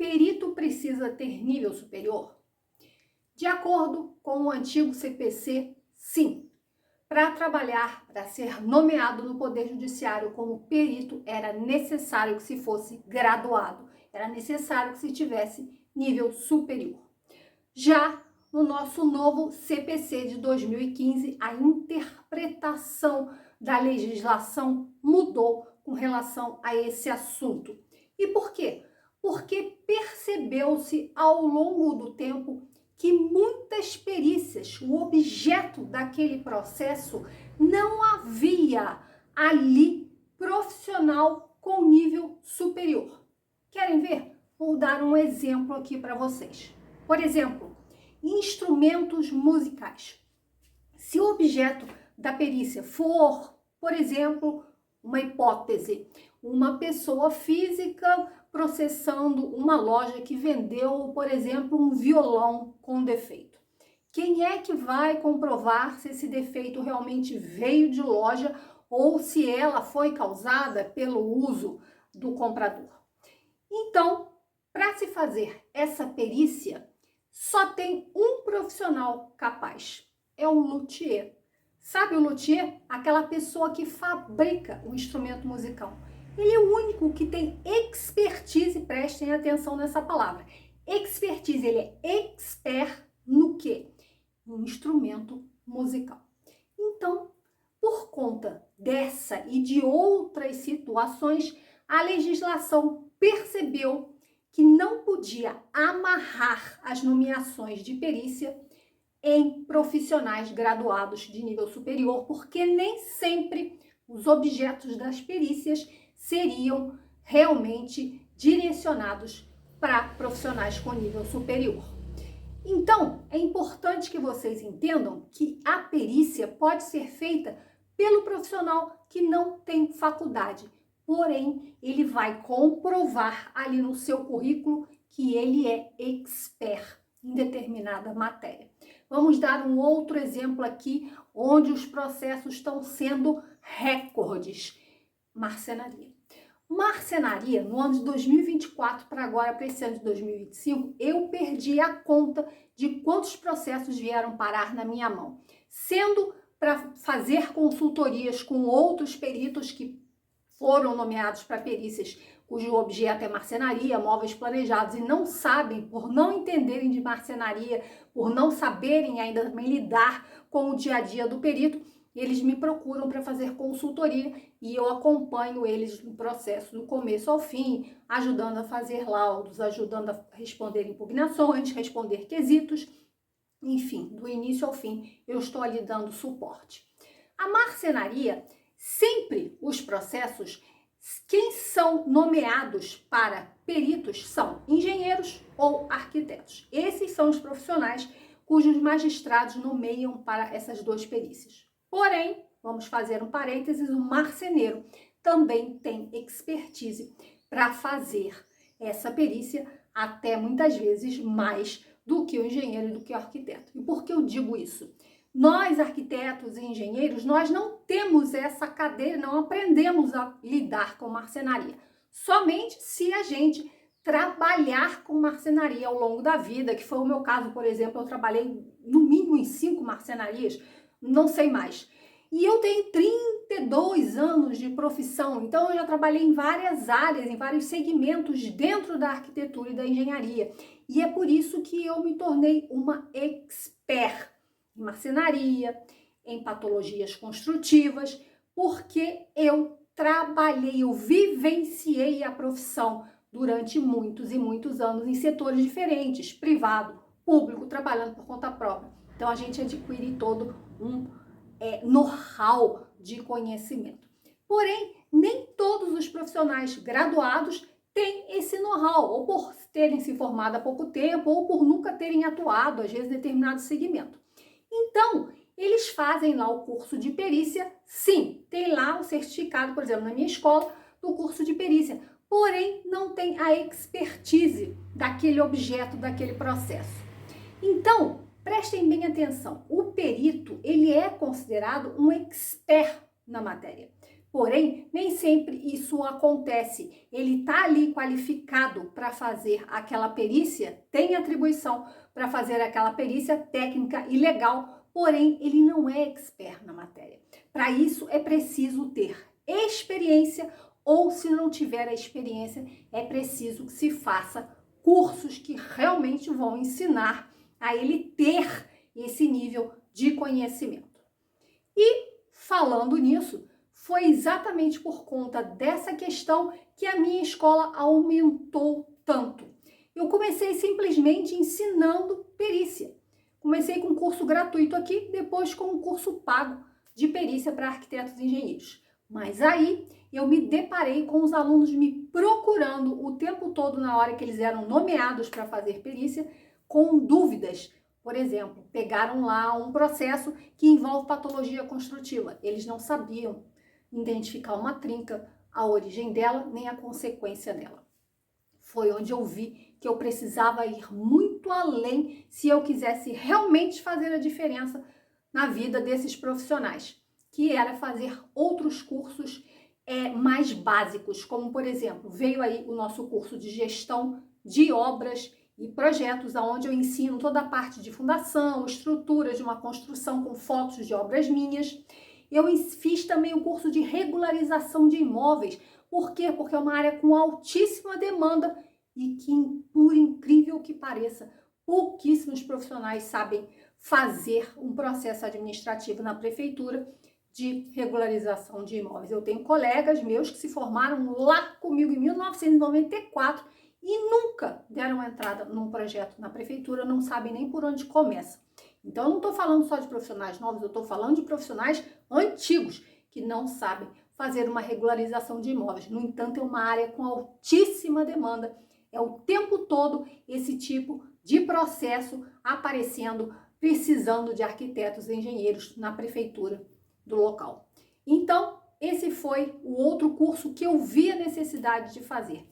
perito precisa ter nível superior? De acordo com o antigo CPC, sim. Para trabalhar, para ser nomeado no Poder Judiciário como perito, era necessário que se fosse graduado, era necessário que se tivesse nível superior. Já no nosso novo CPC de 2015, a interpretação da legislação mudou com relação a esse assunto. E por quê? Porque percebeu-se ao longo do tempo que muitas perícias, o objeto daquele processo, não havia ali profissional com nível superior. Querem ver? Vou dar um exemplo aqui para vocês. Por exemplo, instrumentos musicais. Se o objeto da perícia for, por exemplo, uma hipótese, uma pessoa física processando uma loja que vendeu, por exemplo, um violão com defeito. Quem é que vai comprovar se esse defeito realmente veio de loja ou se ela foi causada pelo uso do comprador? Então, para se fazer essa perícia, só tem um profissional capaz, é o luthier. Sabe o luthier? Aquela pessoa que fabrica o instrumento musical. Ele é o único que tem expertise, prestem atenção nessa palavra. Expertise, ele é expert no quê? No instrumento musical. Então, por conta dessa e de outras situações, a legislação percebeu que não podia amarrar as nomeações de perícia em profissionais graduados de nível superior, porque nem sempre os objetos das perícias seriam realmente direcionados para profissionais com nível superior. Então, é importante que vocês entendam que a perícia pode ser feita pelo profissional que não tem faculdade, porém, ele vai comprovar ali no seu currículo que ele é expert em determinada matéria. Vamos dar um outro exemplo aqui, onde os processos estão sendo recordes. Marcenaria. Marcenaria, no ano de 2024 para agora, para esse ano de 2025, eu perdi a conta de quantos processos vieram parar na minha mão. Sendo para fazer consultorias com outros peritos que foram nomeados para perícias cujo objeto é marcenaria, móveis planejados, e não sabem, por não entenderem de marcenaria, por não saberem ainda também lidar com o dia a dia do perito, eles me procuram para fazer consultoria e eu acompanho eles no processo do começo ao fim, ajudando a fazer laudos, ajudando a responder impugnações, responder quesitos, enfim, do início ao fim eu estou ali dando suporte. A marcenaria, sempre os processos, quem são nomeados para peritos são engenheiros ou arquitetos. Esses são os profissionais cujos magistrados nomeiam para essas duas perícias. Porém, vamos fazer um parênteses, o marceneiro também tem expertise para fazer essa perícia, até muitas vezes mais do que o engenheiro e do que o arquiteto. E por que eu digo isso? Nós, arquitetos e engenheiros, nós não temos essa cadeira, não aprendemos a lidar com marcenaria. Somente se a gente trabalhar com marcenaria ao longo da vida, que foi o meu caso, por exemplo, eu trabalhei no mínimo em 5 marcenarias, não sei mais. E eu tenho 32 anos de profissão, então eu já trabalhei em várias áreas, em vários segmentos dentro da arquitetura e da engenharia. E é por isso que eu me tornei uma expert em marcenaria, em patologias construtivas, porque eu trabalhei, eu vivenciei a profissão durante muitos e muitos anos em setores diferentes, privado, público, trabalhando por conta própria. Então a gente adquire todo um know-how de conhecimento. Porém, nem todos os profissionais graduados têm esse know-how, ou por terem se formado há pouco tempo, ou por nunca terem atuado, às vezes, em determinado segmento. Então, eles fazem lá o curso de perícia, sim, tem lá o certificado, por exemplo, na minha escola, do curso de perícia, porém não tem a expertise daquele objeto, daquele processo. Então, prestem bem atenção, o perito, ele é considerado um expert na matéria. Porém, nem sempre isso acontece. Ele está ali qualificado para fazer aquela perícia, tem atribuição para fazer aquela perícia técnica e legal, porém, ele não é expert na matéria. Para isso, é preciso ter experiência, ou se não tiver a experiência, é preciso que se faça cursos que realmente vão ensinar a ele ter esse nível de conhecimento. E falando nisso, foi exatamente por conta dessa questão que a minha escola aumentou tanto. Eu comecei simplesmente ensinando perícia. Comecei com um curso gratuito aqui, depois com um curso pago de perícia para arquitetos e engenheiros. Mas aí eu me deparei com os alunos me procurando o tempo todo na hora que eles eram nomeados para fazer perícia, com dúvidas. Por exemplo, pegaram lá um processo que envolve patologia construtiva. Eles não sabiam identificar uma trinca, a origem dela, nem a consequência dela. Foi onde eu vi que eu precisava ir muito além se eu quisesse realmente fazer a diferença na vida desses profissionais, que era fazer outros cursos mais básicos, como por exemplo, veio aí o nosso curso de gestão de obras e projetos, onde eu ensino toda a parte de fundação, estrutura de uma construção com fotos de obras minhas. Eu fiz também o curso de regularização de imóveis. Por quê? Porque é uma área com altíssima demanda e que, por incrível que pareça, pouquíssimos profissionais sabem fazer um processo administrativo na prefeitura de regularização de imóveis. Eu tenho colegas meus que se formaram lá comigo em 1994 e nunca deram entrada num projeto na prefeitura, não sabem nem por onde começa. Então, eu não estou falando só de profissionais novos, eu estou falando de profissionais antigos que não sabem fazer uma regularização de imóveis. No entanto, é uma área com altíssima demanda. É o tempo todo esse tipo de processo aparecendo, precisando de arquitetos e engenheiros na prefeitura do local. Então, esse foi o outro curso que eu vi a necessidade de fazer.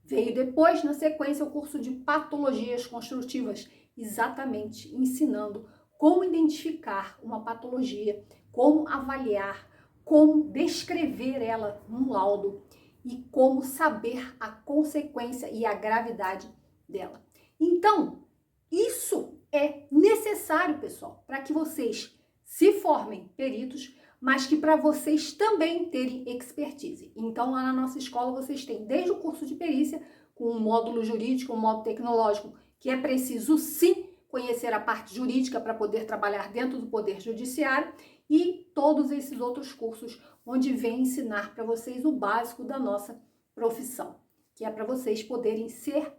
Veio depois, na sequência, o curso de patologias construtivas, exatamente ensinando como identificar uma patologia, como avaliar, como descrever ela num laudo e como saber a consequência e a gravidade dela. Então, isso é necessário, pessoal, para que vocês se formem peritos, mas que para vocês também terem expertise. Então, lá na nossa escola, vocês têm desde o curso de perícia, com um módulo jurídico, um módulo tecnológico, que é preciso sim conhecer a parte jurídica para poder trabalhar dentro do Poder Judiciário, e todos esses outros cursos onde vem ensinar para vocês o básico da nossa profissão, que é para vocês poderem ser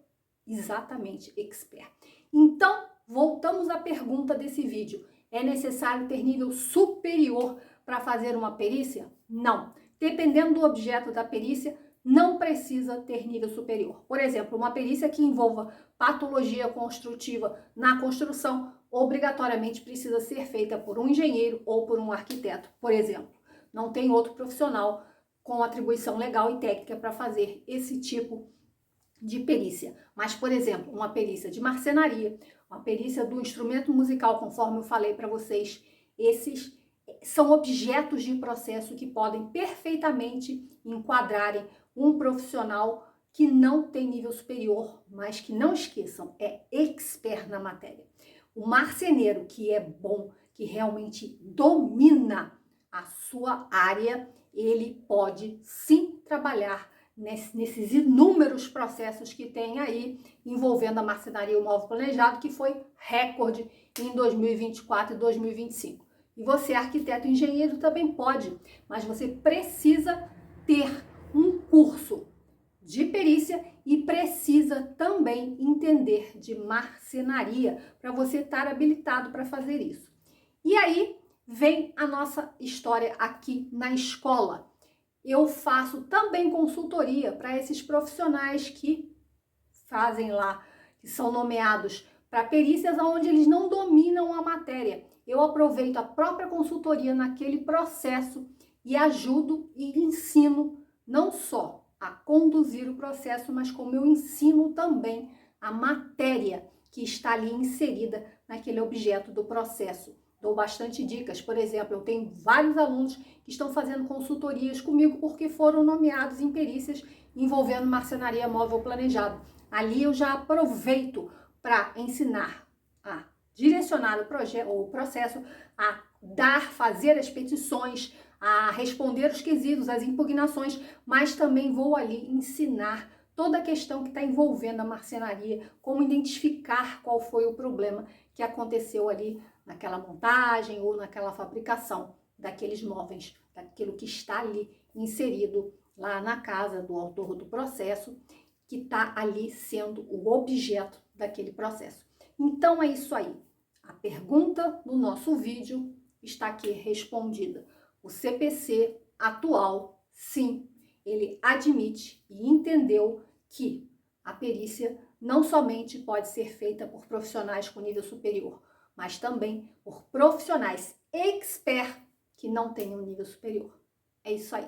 exatamente expert. Então, voltamos à pergunta desse vídeo. É necessário ter nível superior para fazer uma perícia? Não. Dependendo do objeto da perícia, não precisa ter nível superior. Por exemplo, uma perícia que envolva patologia construtiva na construção, obrigatoriamente precisa ser feita por um engenheiro ou por um arquiteto, por exemplo. Não tem outro profissional com atribuição legal e técnica para fazer esse tipo de perícia. Mas, por exemplo, uma perícia de marcenaria, uma perícia do instrumento musical, conforme eu falei para vocês, esses são objetos de processo que podem perfeitamente enquadrarem um profissional que não tem nível superior, mas que não esqueçam, é expert na matéria. O marceneiro que é bom, que realmente domina a sua área, ele pode sim trabalhar nesses inúmeros processos que tem aí envolvendo a marcenaria e o móvel planejado, que foi recorde em 2024 e 2025. E você, arquiteto e engenheiro, também pode, mas você precisa ter um curso de perícia e precisa também entender de marcenaria para você estar habilitado para fazer isso. E aí vem a nossa história aqui na escola. Eu faço também consultoria para esses profissionais que fazem lá, que são nomeados para perícias onde eles não dominam a matéria. Eu aproveito a própria consultoria naquele processo e ajudo e ensino não só a conduzir o processo, mas como eu ensino também a matéria que está ali inserida naquele objeto do processo dou bastante dicas. Por exemplo, eu tenho vários alunos que estão fazendo consultorias comigo porque foram nomeados em perícias envolvendo marcenaria móvel planejado. Ali eu já aproveito para ensinar a direcionar o processo, a fazer as petições, a responder os quesitos, as impugnações, mas também vou ali ensinar toda a questão que está envolvendo a marcenaria, como identificar qual foi o problema que aconteceu ali naquela montagem ou naquela fabricação daqueles móveis, daquilo que está ali inserido lá na casa do autor do processo, que está ali sendo o objeto daquele processo. Então é isso aí. A pergunta do nosso vídeo está aqui respondida. O CPC atual, sim, ele admite e entendeu que a perícia não somente pode ser feita por profissionais com nível superior, mas também por profissionais expert que não tenham nível superior. É isso aí.